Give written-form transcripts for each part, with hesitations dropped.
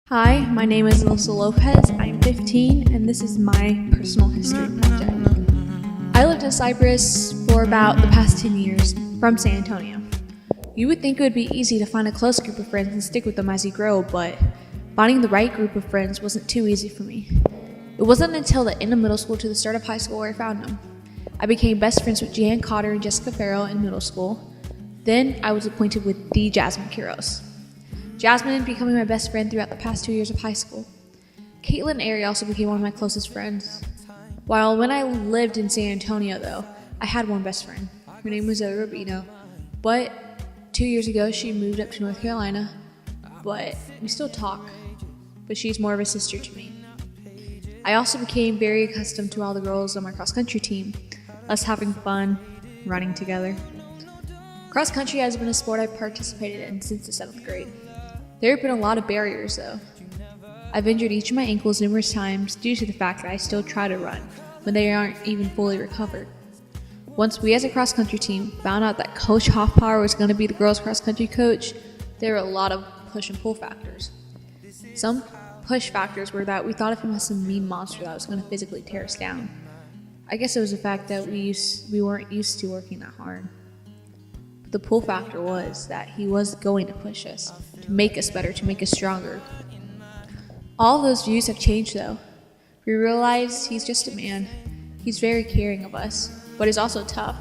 Hi, my name is Alyssa Lopez. I'm 15, and this is my personal history project. I lived in Cyprus for about the past 10 years, from San Antonio. You would think it would be easy to find a close group of friends and stick with them as you grow, but finding the right group of friends wasn't too easy for me. It wasn't until the end of middle school to the start of high school where I found them. I became best friends with Jan Cotter and Jessica Farrell in middle school. Then I was acquainted with the Jasmine Quiros. Jasmine becoming my best friend throughout the past 2 years of high school. Caitlin and Ari also became one of my closest friends. While when I lived in San Antonio, though, I had one best friend. Her name was Rubino. But 2 years ago, she moved up to North Carolina. But we still talk. But she's more of a sister to me. I also became very accustomed to all the girls on my cross-country team, us having fun, running together. Cross-country has been a sport I've participated in since the 7th grade. There have been a lot of barriers, though. I've injured each of my ankles numerous times due to the fact that I still try to run when they aren't even fully recovered. Once we as a cross-country team found out that Coach Hoffpower was going to be the girls' cross-country coach, there were a lot of push and pull factors. Some push factors were that we thought of him as some mean monster that was going to physically tear us down. I guess it was the fact that we weren't used to working that hard. The pull factor was that he was going to push us, to make us better, to make us stronger. All those views have changed though. We realized he's just a man. He's very caring of us, but he's also tough.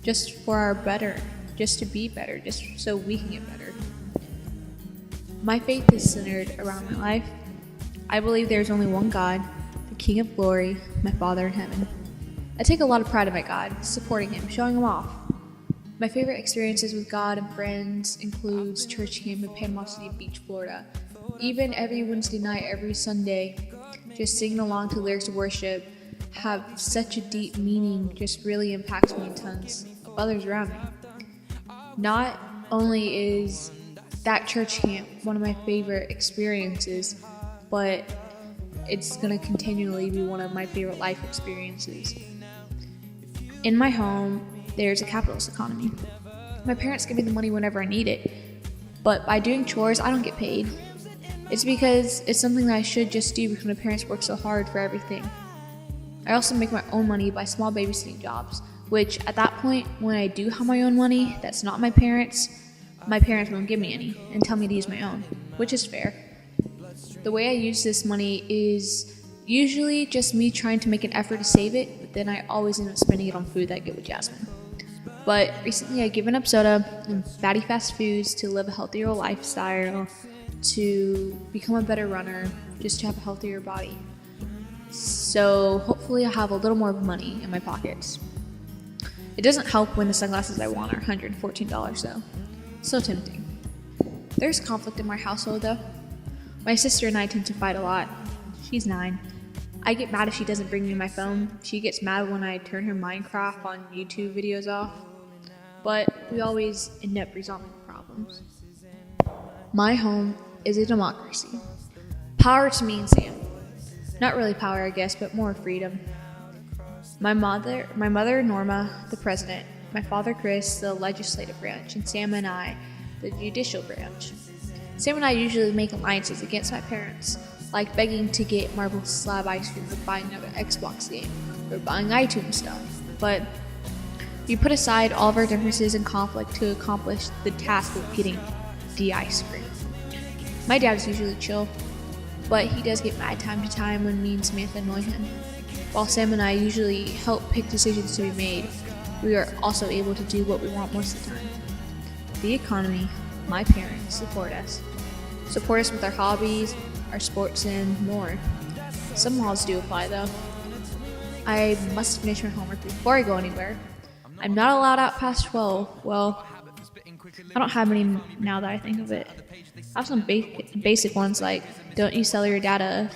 Just for our better, just to be better, just so we can get better. My faith is centered around my life. I believe there is only one God, the King of Glory, my Father in heaven. I take a lot of pride in my God, supporting him, showing him off. My favorite experiences with God and friends includes church camp in Panama City Beach, Florida. Even every Wednesday night, every Sunday, just singing along to lyrics of worship have such a deep meaning, just really impacts me and tons of others around me. Not only is that church camp one of my favorite experiences, but it's going to continually be one of my favorite life experiences. In my home, there's a capitalist economy. My parents give me the money whenever I need it, but by doing chores, I don't get paid. It's because it's something that I should just do because my parents work so hard for everything. I also make my own money by small babysitting jobs, which at that point, when I do have my own money that's not my parents' won't give me any and tell me to use my own, which is fair. The way I use this money is usually just me trying to make an effort to save it, but then I always end up spending it on food that I get with Jasmine. But recently I've given up soda and fatty fast foods to live a healthier lifestyle, to become a better runner, just to have a healthier body. So hopefully I'll have a little more money in my pockets. It doesn't help when the sunglasses I want are $114 though. So tempting. There's conflict in my household though. My sister and I tend to fight a lot. She's 9. I get mad if she doesn't bring me my phone. She gets mad when I turn her Minecraft on YouTube videos off. But we always end up resolving problems. My home is a democracy. Power to me and Sam. Not really power, I guess, but more freedom. My mother Norma, the president. My father Chris, the legislative branch, and Sam and I, the judicial branch. Sam and I usually make alliances against my parents, like begging to get Marble Slab ice cream or buying another Xbox game, or buying iTunes stuff. But we put aside all of our differences and conflict to accomplish the task of getting the ice cream. My dad is usually chill, but he does get mad time to time when me and Samantha annoy him. While Sam and I usually help pick decisions to be made, we are also able to do what we want most of the time. The economy, my parents support us. Support us with our hobbies, our sports, and more. Some laws do apply though. I must finish my homework before I go anywhere. I'm not allowed out past 12. Well, I don't have any now that I think of it. I have some basic ones like don't you sell your data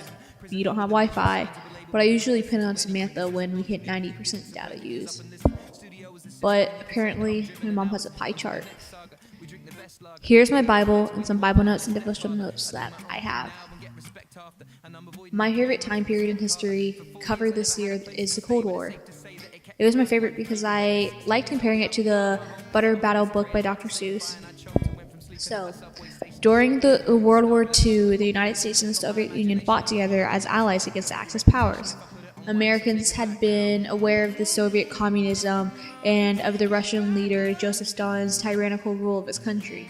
if you don't have Wi-Fi, but I usually pin on Samantha when we hit 90% data use. But apparently my mom has a pie chart. Here's my Bible and some Bible notes and devotional notes that I have. My favorite time period in history covered this year is the Cold War. It was my favorite because I liked comparing it to the Butter Battle book by Dr. Seuss. So, During the World War II, the United States and the Soviet Union fought together as allies against the Axis powers. Americans had been aware of the Soviet communism and of the Russian leader Joseph Stalin's tyrannical rule of his country.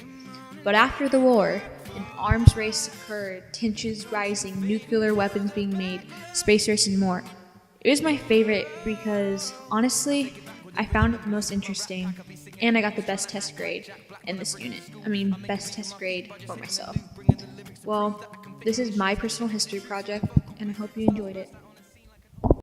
But after the war, an arms race occurred, tensions rising, nuclear weapons being made, space race, and more. It was my favorite because, honestly, I found it the most interesting, and I got the best test grade in this unit. Best test grade for myself. Well, this is my personal history project, and I hope you enjoyed it.